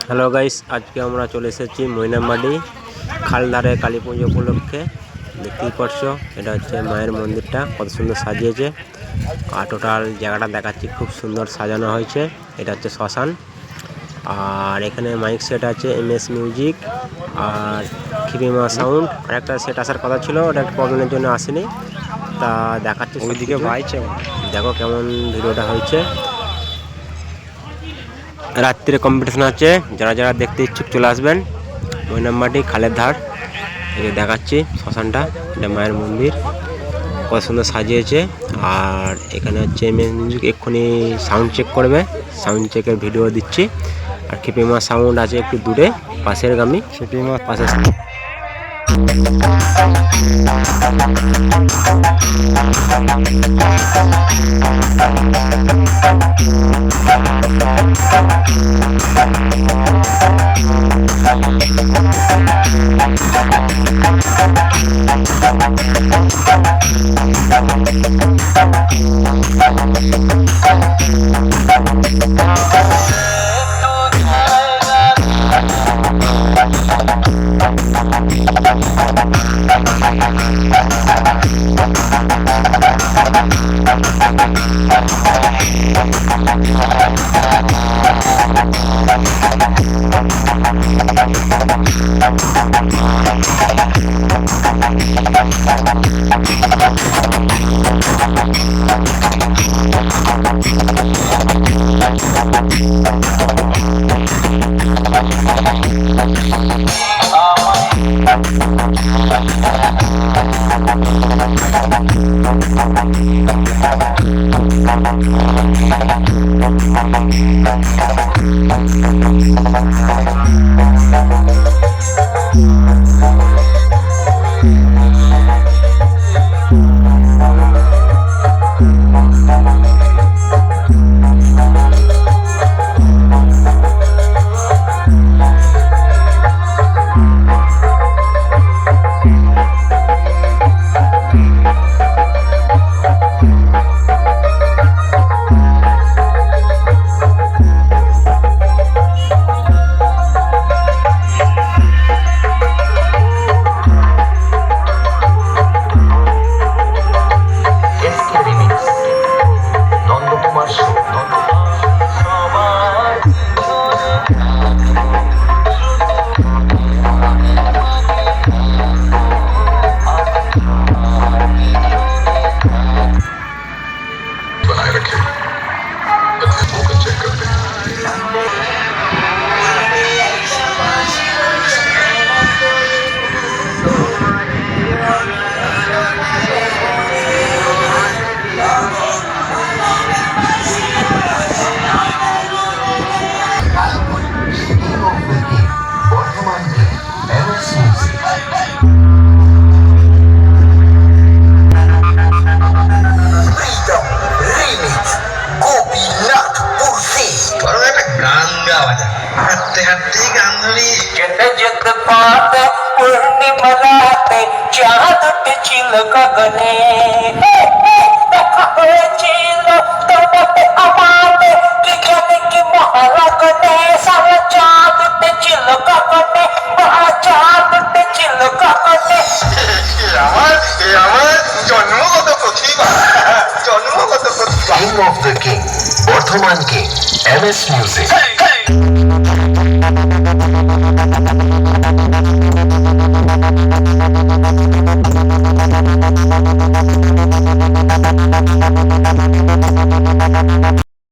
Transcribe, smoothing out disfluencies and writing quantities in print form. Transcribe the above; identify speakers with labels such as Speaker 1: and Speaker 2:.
Speaker 1: Hello guys, আজকে আমরা চলে এসেছি মৈনামবাড়ি খালধারে কালী পুজো উপলক্ষে। দেখতেই পারছো, এটা হচ্ছে মায়ের মন্দিরটা কত সুন্দর সাজিয়েছে। আর টোটাল জায়গাটা দেখাচ্ছি, খুব সুন্দর সাজানো হয়েছে। এটা হচ্ছে শ্মশান। আর এখানে মাইক সেট আছে MS মিউজিক আর খিপিমা সাউন্ড। আর একটা সেট আসার কথা ছিল, ওটা একটা প্রবলেমের জন্য আসেনি। তা দেখাচ্ছি ওইদিকে বাইছে, দেখো কেমন ভিডিওটা হয়েছে। রাত্রে কম্পিটিশন আছে, যারা যারা দেখতে ইচ্ছুক চলে আসবেন। মৈনামবাড়ি খালের ধার, এই দেখাচ্ছি শ্মশানটা। এটা মায়ের মন্দির, কত সুন্দর সাজিয়েছে। আর এখানে হচ্ছে মিউজিক, এক্ষুনি সাউন্ড চেক করবে, সাউন্ড চেকের ভিডিও দিচ্ছি। আর খিপিমা সাউন্ড আছে একটু দূরে, পাশের গ্রামে খিপিমা পাশে।
Speaker 2: पूर्णिमलाते चाँद ছিল গগনে দেখা হয়েছিল তোমাকে আমাদের যেখানে কি মহালগনে সারা চাঁদ ছিল গগনে চাঁদ ছিল গগনে আমার জন্মগত প্রতিভা জন্মগত প্রতিভা king of the king Bardhaman king MS music